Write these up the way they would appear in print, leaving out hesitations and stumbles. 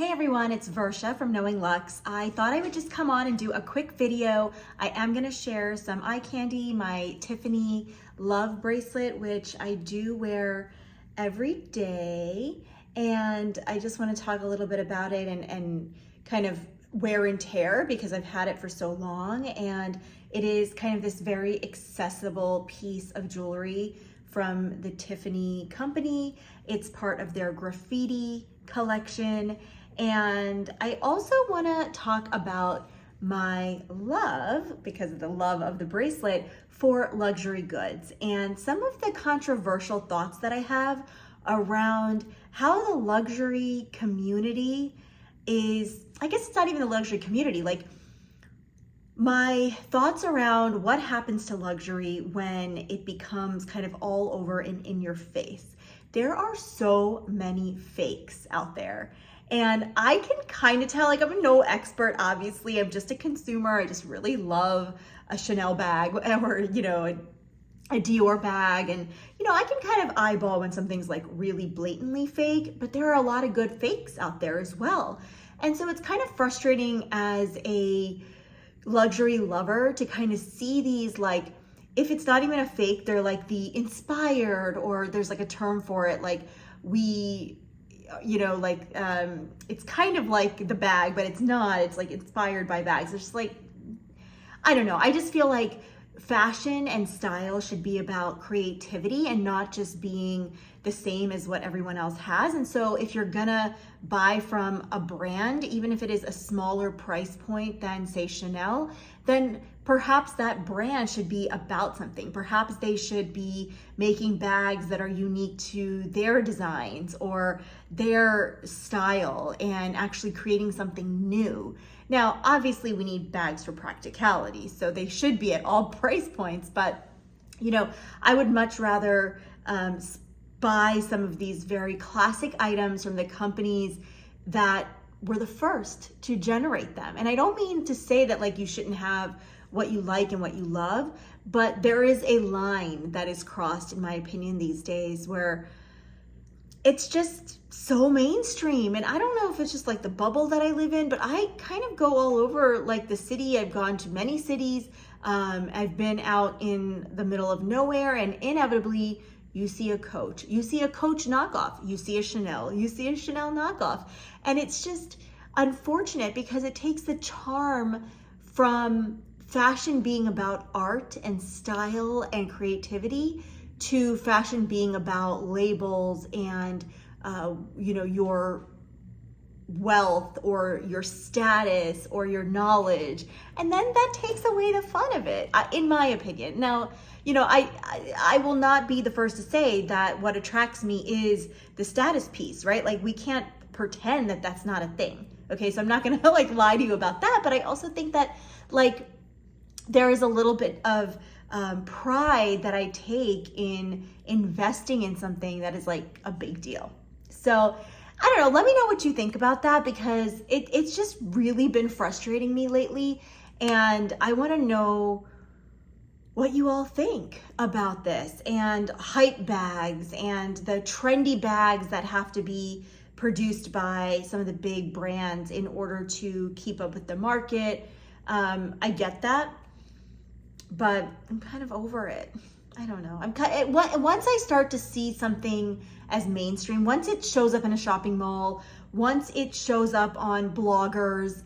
Hey everyone, it's Versha from Knowing Lux. I thought I would just come on and do a quick video. I am gonna share some eye candy, my Tiffany love bracelet, which I do wear every day. And I just wanna talk a little bit about it and kind of wear and tear because I've had it for so long. And it is kind of this very accessible piece of jewelry from the Tiffany company. It's part of their graffiti collection. And I also want to talk about my love, because of the love of the bracelet, for luxury goods and some of the controversial thoughts that I have around how the luxury community is, I guess it's not even the luxury community, like my thoughts around what happens to luxury when it becomes kind of all over and in your face. There are so many fakes out there. And I can kind of tell, like I'm no expert, obviously, I'm just a consumer. I just really love a Chanel bag or, a Dior bag. And, I can kind of eyeball when something's like really blatantly fake, but there are a lot of good fakes out there as well. And so it's kind of frustrating as a luxury lover to kind of see these, like, if it's not even a fake, they're like the inspired, or there's like a term for it, like it's kind of like the bag, but it's not, it's like inspired by bags. It's just like, I don't know. I just feel like fashion and style should be about creativity and not just being the same as what everyone else has. And so if you're gonna buy from a brand, even if it is a smaller price point than say Chanel, then perhaps that brand should be about something. Perhaps they should be making bags that are unique to their designs or their style and actually creating something new. Now, obviously we need bags for practicality, so they should be at all price points, but I would much rather buy some of these very classic items from the companies that were the first to generate them. And I don't mean to say that like you shouldn't have what you like and what you love, but there is a line that is crossed, in my opinion, these days where it's just so mainstream. And I don't know if it's just like the bubble that I live in, but I kind of go all over like the city. I've gone to many cities. I've been out in the middle of nowhere, and inevitably you see a Coach. You see a Coach knockoff. You see a Chanel. You see a Chanel knockoff. And it's just unfortunate because it takes the charm from fashion being about art and style and creativity to fashion being about labels and your wealth or your status or your knowledge, and then that takes away the fun of it, in my opinion. Now, I will not be the first to say that what attracts me is the status piece, right? Like we can't pretend that that's not a thing. Okay, so I'm not gonna like lie to you about that, but I also think that like there is a little bit of pride that I take in investing in something that is like a big deal. So I don't know, let me know what you think about that, because it's just really been frustrating me lately. And I wanna know what you all think about this, and hype bags and the trendy bags that have to be produced by some of the big brands in order to keep up with the market. I get that, but I'm kind of over it. I don't know. Once I start to see something as mainstream, once it shows up in a shopping mall, once it shows up on bloggers,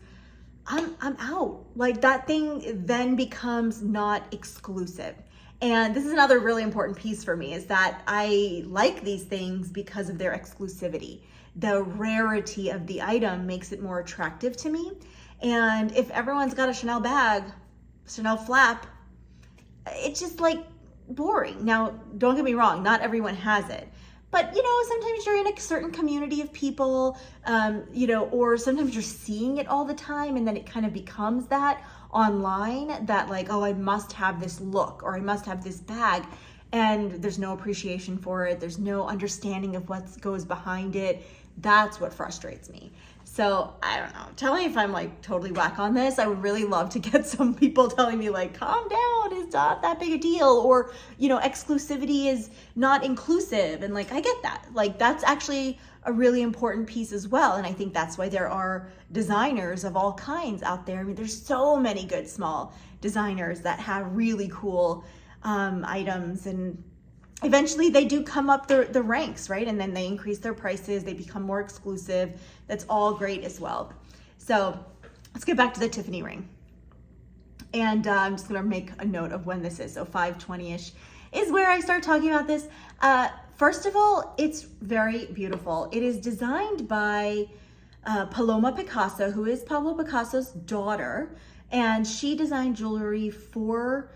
I'm out. Like that thing then becomes not exclusive. And this is another really important piece for me, is that I like these things because of their exclusivity. The rarity of the item makes it more attractive to me. And if everyone's got a Chanel bag, Chanel flap, it's just like boring. Now, don't get me wrong, not everyone has it. But, sometimes you're in a certain community of people, or sometimes you're seeing it all the time, and then it kind of becomes that online, that like, oh, I must have this look, or I must have this bag. And there's no appreciation for it. There's no understanding of what goes behind it. That's what frustrates me. So I don't know. Tell me if I'm like totally whack on this. I would really love to get some people telling me like, calm down, it's not that big a deal. Or, exclusivity is not inclusive. And like, I get that. Like, that's actually a really important piece as well. And I think that's why there are designers of all kinds out there. I mean, there's so many good small designers that have really cool items, and eventually they do come up the ranks, right? And then they increase their prices, they become more exclusive. That's all great as well. So let's get back to the Tiffany ring. And I'm just gonna make a note of when this is. So 5:20-ish is where I start talking about this. First of all, it's very beautiful. It is designed by Paloma Picasso, who is Pablo Picasso's daughter. And she designed jewelry for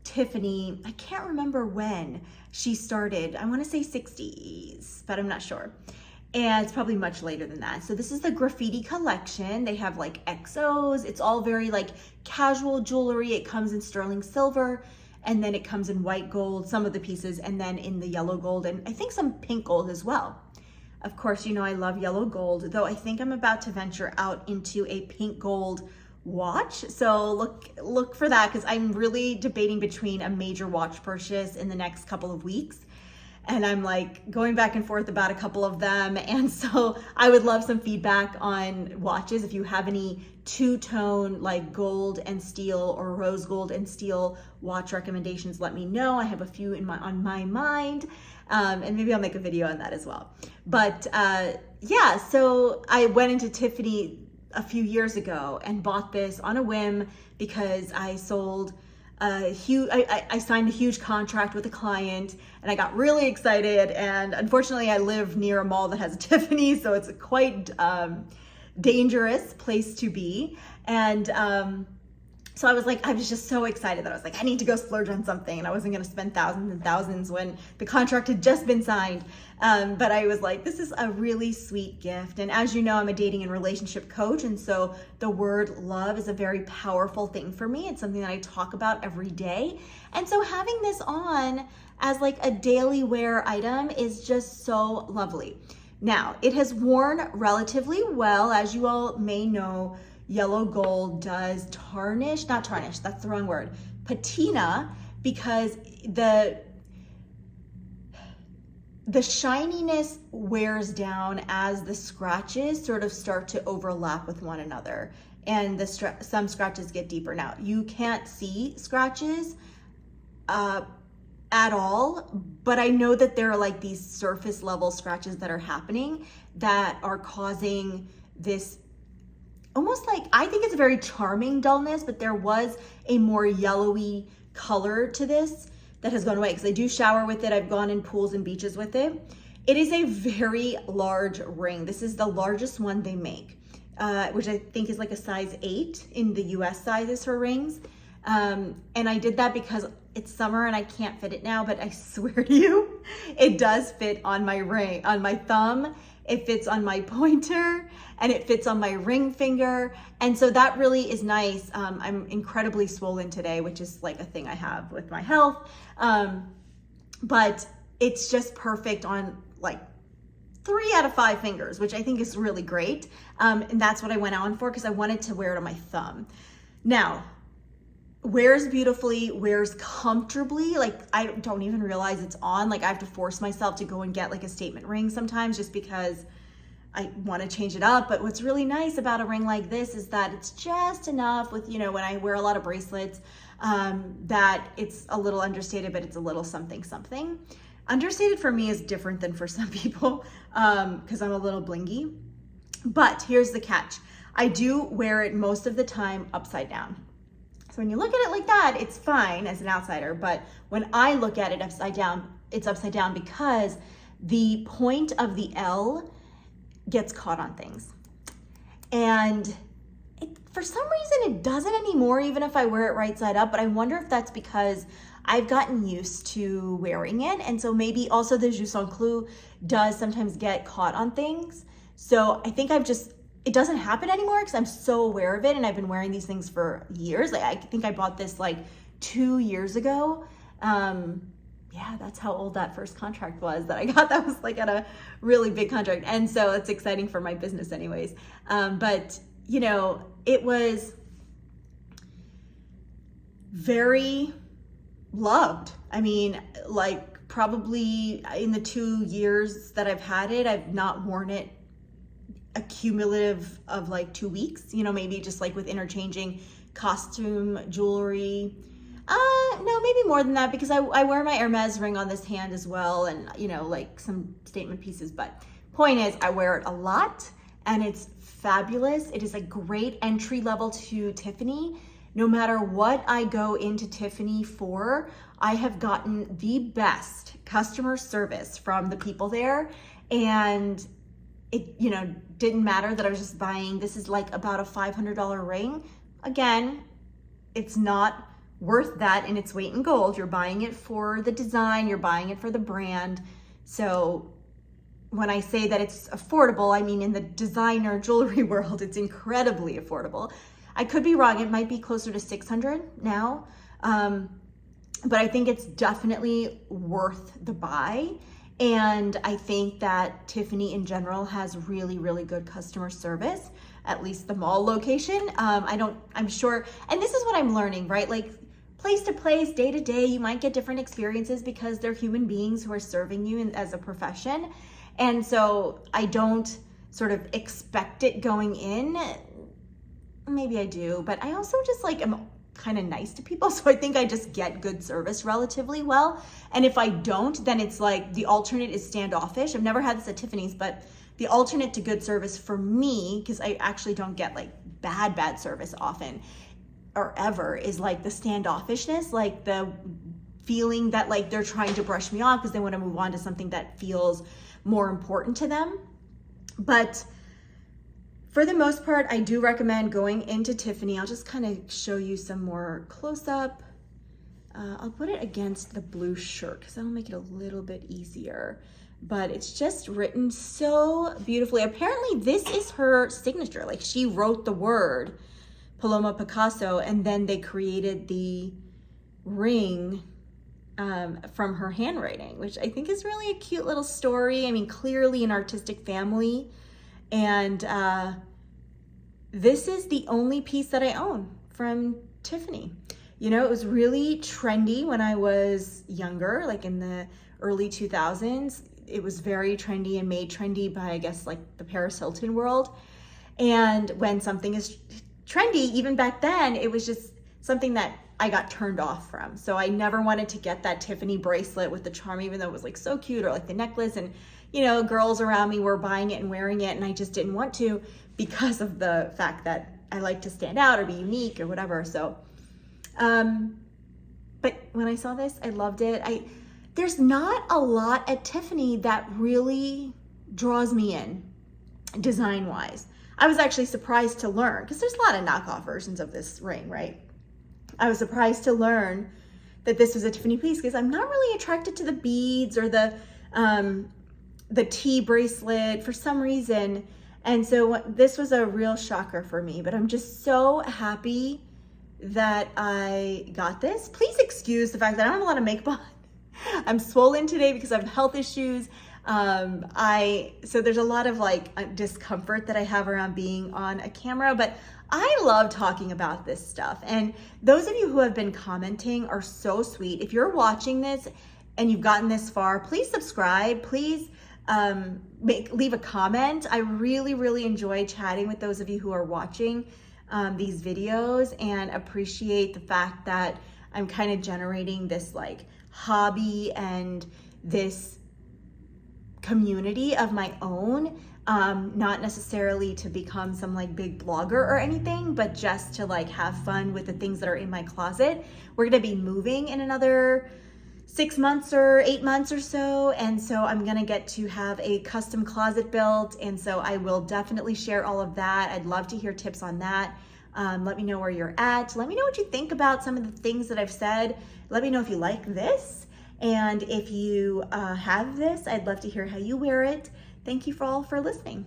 Tiffany. I can't remember when she started. I want to say 60s, but I'm not sure. And it's probably much later than that. So this is the graffiti collection. They have like XOs. It's all very like casual jewelry. It comes in sterling silver, and then it comes in white gold, some of the pieces, and then in the yellow gold, and I think some pink gold as well. Of course, I love yellow gold, though I think I'm about to venture out into a pink gold watch. So look for that, because I'm really debating between a major watch purchase in the next couple of weeks. And I'm like going back and forth about a couple of them. And so I would love some feedback on watches. If you have any two-tone like gold and steel or rose gold and steel watch recommendations, let me know. I have a few on my mind. And maybe I'll make a video on that as well. But yeah, so I went into Tiffany a few years ago and bought this on a whim because I sold I signed a huge contract with a client, and I got really excited. And unfortunately, I live near a mall that has a Tiffany, so it's a quite dangerous place to be. And so I was just so excited that I was like, I need to go splurge on something, and I wasn't going to spend thousands and thousands when the contract had just been signed. But I was like, this is a really sweet gift. And as you know, I'm a dating and relationship coach, and so the word love is a very powerful thing for me. It's something that I talk about every day. And so having this on as like a daily wear item is just so lovely. Now, it has worn relatively well. As you all may know, yellow gold does not tarnish, that's the wrong word, patina, because the shininess wears down as the scratches sort of start to overlap with one another, and some scratches get deeper. Now, you can't see scratches at all, but I know that there are like these surface level scratches that are happening that are causing this almost like, I think it's a very charming dullness, but there was a more yellowy color to this that has gone away, because I do shower with it. I've gone in pools and beaches with it. It is a very large ring. This is the largest one they make, which I think is like a size 8 in the US sizes for rings. And I did that because it's summer and I can't fit it now, but I swear to you, it does fit on my ring, on my thumb. It fits on my pointer, and it fits on my ring finger. And so that really is nice. I'm incredibly swollen today, which is like a thing I have with my health. But it's just perfect on like 3 out of 5 fingers, which I think is really great. And that's what I went on for, because I wanted to wear it on my thumb. Now, wears beautifully, wears comfortably. Like, I don't even realize it's on. Like, I have to force myself to go and get like a statement ring sometimes, just because I want to change it up. But what's really nice about a ring like this is that it's just enough with, when I wear a lot of bracelets, that it's a little understated, but it's a little something something. Understated for me is different than for some people, because I'm a little blingy. But here's the catch. I do wear it most of the time upside down. So when you look at it like that, it's fine as an outsider. But when I look at it upside down, it's upside down because the point of the L gets caught on things. And for some reason, it doesn't anymore, even if I wear it right side up. But I wonder if that's because I've gotten used to wearing it. And so maybe also the Jus en Clou does sometimes get caught on things. So I think it doesn't happen anymore because I'm so aware of it, and I've been wearing these things for years. Like, I think I bought this like 2 years ago. yeah, that's how old that first contract was that I got. That was like at a really big contract. And so it's exciting for my business anyways. But you know, it was very loved. I mean, like probably in the 2 years that I've had it, I've not worn it a cumulative of like 2 weeks, you know, maybe just like with interchanging costume, jewelry. No, maybe more than that, because I wear my Hermes ring on this hand as well, and you know, like some statement pieces. But point is, I wear it a lot and it's fabulous. It is a great entry level to Tiffany. No matter what I go into Tiffany for, I have gotten the best customer service from the people there. And it, you know, didn't matter that I was just buying, this is like about a $500 ring. Again, it's not worth that in its weight in gold. You're buying it for the design, you're buying it for the brand. So when I say that it's affordable, I mean in the designer jewelry world, it's incredibly affordable. I could be wrong, it might be closer to 600 now, but I think it's definitely worth the buy. And I think that Tiffany in general has really, really good customer service, at least the mall location. I'm sure, and this is what I'm learning, right? Like place to place, day to day, you might get different experiences because they're human beings who are serving you as a profession. And so I don't sort of expect it going in. Maybe I do, but I also just like am kind of nice to people. So I think I just get good service relatively well. And if I don't, then it's like the alternate is standoffish. I've never had this at Tiffany's, but the alternate to good service for me, because I actually don't get like bad service often or ever, is like the standoffishness, like the feeling that like they're trying to brush me off because they want to move on to something that feels more important to them. But for the most part, I do recommend going into Tiffany. I'll just kind of show you some more close up. I'll put it against the blue shirt because that'll make it a little bit easier. But it's just written so beautifully. Apparently this is her signature. Like she wrote the word Paloma Picasso and then they created the ring from her handwriting, which I think is really a cute little story. I mean, clearly an artistic family. And this is the only piece that I own from Tiffany. You know, it was really trendy when I was younger, like in the early 2000s. It was very trendy and made trendy by, I guess, like the Paris Hilton world. And when something is trendy, even back then, it was just something that I got turned off from. So I never wanted to get that Tiffany bracelet with the charm, even though it was like so cute, or like the necklace. And you know, girls around me were buying it and wearing it, and I just didn't want to because of the fact that I like to stand out or be unique or whatever. So, but when I saw this, I loved it. There's not a lot at Tiffany that really draws me in design-wise. I was actually surprised to learn, because there's a lot of knockoff versions of this ring, right? I was surprised to learn that this was a Tiffany piece because I'm not really attracted to the beads or the T bracelet for some reason. And so this was a real shocker for me, but I'm just so happy that I got this. Please excuse the fact that I don't have a lot of makeup on. I'm swollen today because I have health issues. So there's a lot of like discomfort that I have around being on a camera, but I love talking about this stuff. And those of you who have been commenting are so sweet. If you're watching this and you've gotten this far, please subscribe. Please leave a comment. I really, really enjoy chatting with those of you who are watching these videos, and appreciate the fact that I'm kind of generating this like hobby and this community of my own, not necessarily to become some like big blogger or anything, but just to like have fun with the things that are in my closet. We're gonna be moving in another 6 months or 8 months or so, and so I'm gonna get to have a custom closet built, and so I will definitely share all of that. I'd love to hear tips on that. Let me know where you're at. Let me know what you think about some of the things that I've said. Let me know if you like this, and if you have this, I'd love to hear how you wear it. Thank you all for listening.